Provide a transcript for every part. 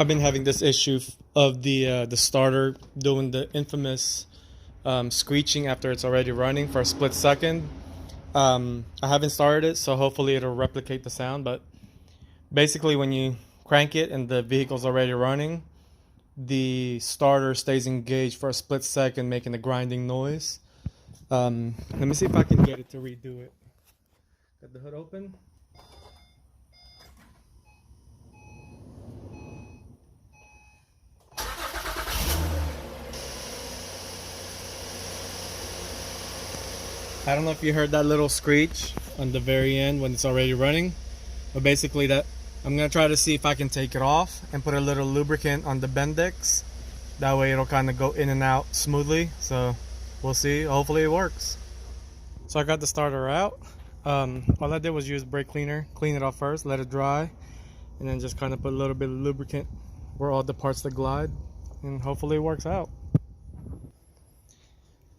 been having this issue of the starter doing the infamous screeching after it's already running for a split second. I haven't started it, so hopefully it'll replicate the sound. But basically, when you crank it and the vehicle's already running, the starter stays engaged for a split second, making a grinding noise. Let me see if I can get it to redo it. Got the hood open. I don't know if you heard that little screech on the very end when it's already running, but basically that I'm gonna try to see if I can take it off and put a little lubricant on the Bendix. That way it'll kind of go in and out smoothly. So we'll see. Hopefully it works. So I got the starter out. All I did was use brake cleaner, clean it off first, let it dry, and then just kind of put a little bit of lubricant where all the parts that glide, and hopefully it works out.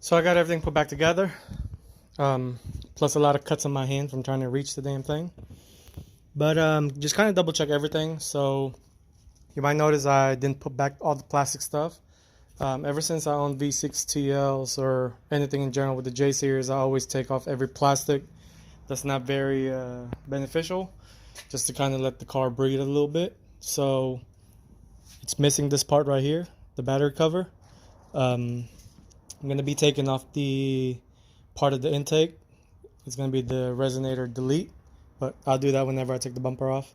So I got everything put back together. Plus a lot of cuts on my hand from trying to reach the damn thing. But just kind of double check everything. So you might notice I didn't put back all the plastic stuff. Ever since I own V6 TLs or anything in general with the J series, I always take off every plastic that's not very beneficial, just to kind of let the car breathe a little bit. So it's missing this part right here, the battery cover. I'm going to be taking off the part of the intake. It's going to be the resonator delete, but I'll do that whenever I take the bumper off.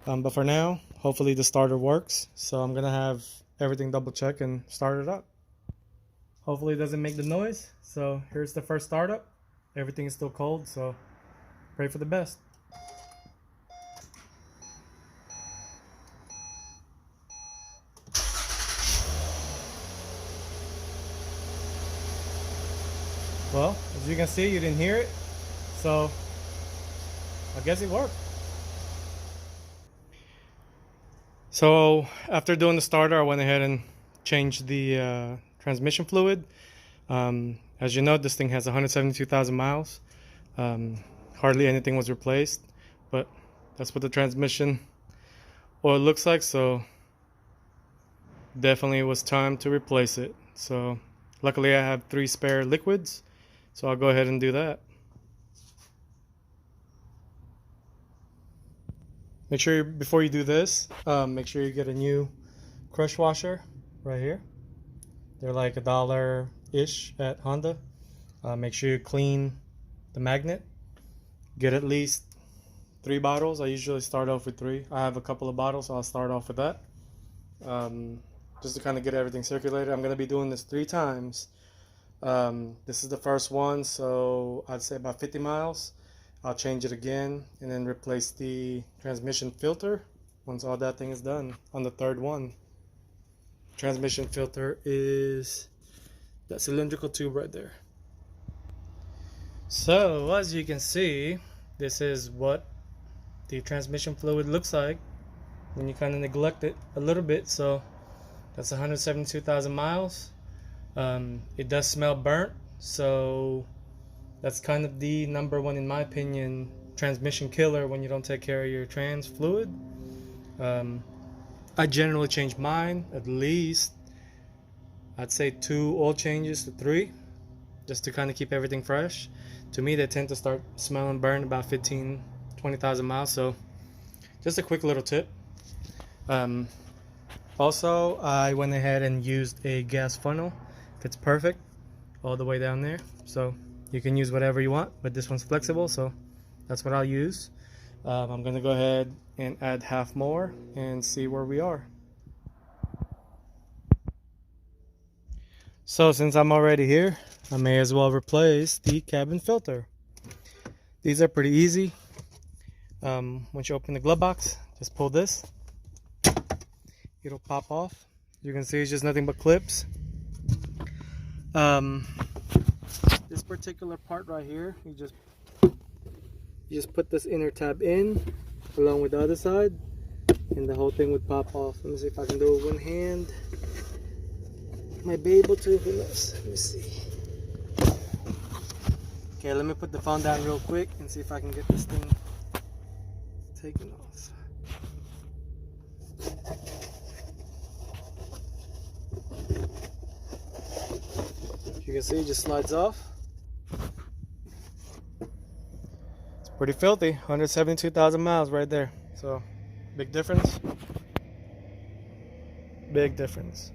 But for now, hopefully the starter works, so I'm going to have everything double check and start it up. Hopefully it doesn't make the noise. So here's the first startup. Everything is still cold, so pray for the best. Well, as you can see, you didn't hear it, so I guess it worked. So after doing the starter, I went ahead and changed the transmission fluid. As you know, this thing has 172,000 miles. Hardly anything was replaced, but that's what the transmission oil looks like, so definitely it was time to replace it. So luckily I have 3 spare liquids, so I'll go ahead and do that. Make sure before you do this, make sure you get a new crush washer right here. They're like $1-ish at Honda. Make sure you clean the magnet. Get at least 3 bottles. I usually start off with 3. I have a couple of bottles, so I'll start off with that. Just to kind of get everything circulated. I'm going to be doing this 3 times. This is the first one, so I'd say about 50 miles. I'll change it again and then replace the transmission filter once all that thing is done on the 3rd one. Transmission filter is that cylindrical tube right there. So as you can see, this is what the transmission fluid looks like when you kind of neglect it a little bit. So that's 172,000 miles. It does smell burnt, so that's kind of the #1, in my opinion, transmission killer when you don't take care of your trans fluid. I generally change mine at least, I'd say 2 oil changes to 3, just to kind of keep everything fresh. To me, they tend to start smelling burnt about 15-20,000 miles, so just a quick little tip. Also, I went ahead and used a gas funnel. Fits perfect all the way down there, so you can use whatever you want, but this one's flexible, so that's what I'll use. I'm gonna go ahead and add half more and see where we are. So since I'm already here, I may as well replace the cabin filter. These are pretty easy. Once you open the glove box, just pull this. It'll pop off. You can see it's just nothing but clips. This particular part right here, you just put this inner tab in along with the other side, and the whole thing would pop off. Let me see if I can do it with one hand. Might be able to, who knows? Let me see. Okay, let me put the phone down real quick and see if I can get this thing taken off. can see, it just slides off. It's pretty filthy. 172,000 miles right there. So, big difference. Big difference.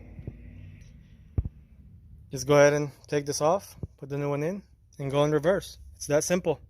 Just go ahead and take this off, put the new one in, and go in reverse. It's that simple.